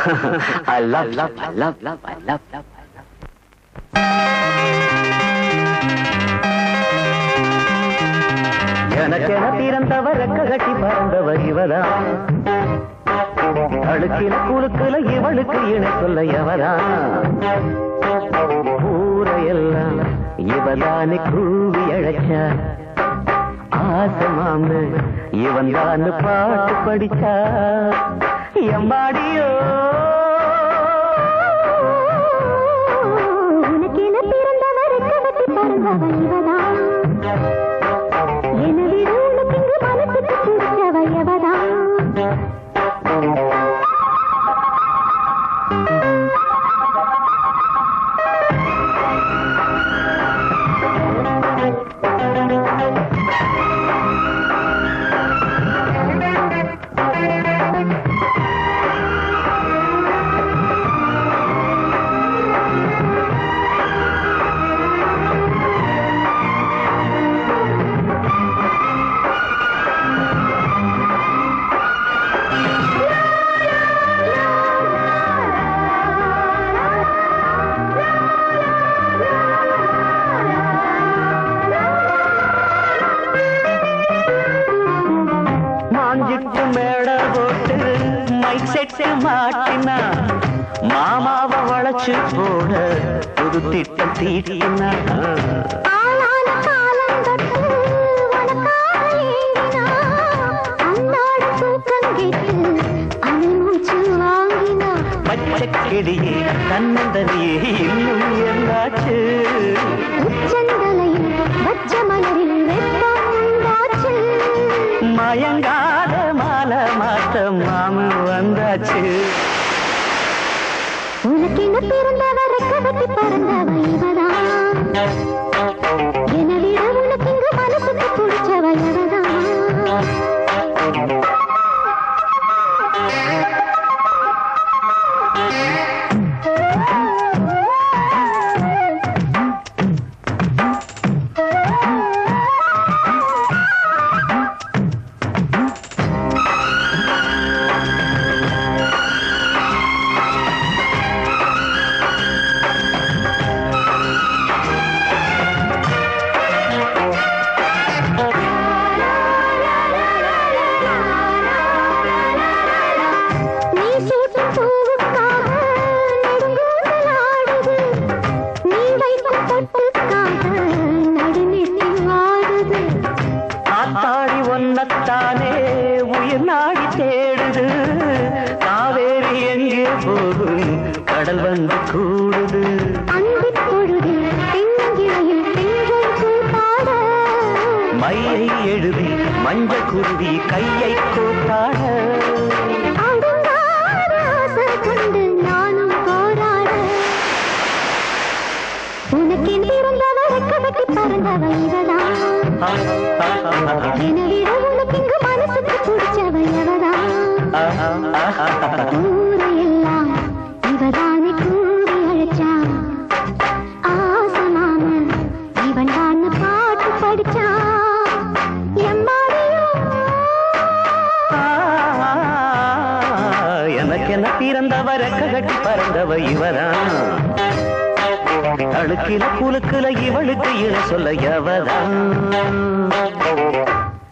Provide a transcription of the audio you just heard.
I love, love, I love, love, I love, love, I love. எனக்கென பிறந்தவர் ரெக்க கட்டி பறந்தவர் இவரா, அழுக்கில குழுக்குல இவளுக்கு இணை சொல்ல எவரா, ஊரையெல்லாம் இவதானே கூவி அழைச்சா, ஆசமாமு இவன் தான் பாட்டு படிச்சா, எம்பாடியோ உனக்கென பிறந்தவர் ரெக்க கட்டி பறந்தவர் இவரா, மாட்டினா மாமாவை வளைச்சு போட புது திட்டம் தீட்டினா, பச்சைக்கிடியே தன்னந்தனியே இன்னும் என்னாச்சு, மயங்காத மாலை மாத்த மாமு வந்தாச்சு. உனக்கென பிறந்தவர் ரெக்க கட்டி பறந்தவர் இவரா, என்னவிட உனக்கு இங்கு மனசுக்கு பிடிச்சவர் எவரா, தானே உயிர் நாடி தேடுது, காவேரி எங்கே போகும் கடல் வந்து கூடுது, மையை எழுதி மஞ்ச குருவி கையை கூத்தாட, நானும் போராட, உனக்கு பிறந்தவர் ரெக்க கட்டி பறந்தவர் இவரா, என்னவிட உனக்கு இங்கு மனசுக்கு பிடிச்சவர் எவரா, ஊரையெல்லாம் இவதானே கூவி அழைச்சா, ஆசமாம இவன் தான் பாட்டு படிச்சா, எனக்கென பிறந்தவர் ரெக்க கட்டி பறந்தவர் இவரா, அழுக்கில குலுக்குல இவளுக்கு இணை சொல்ல எவரா.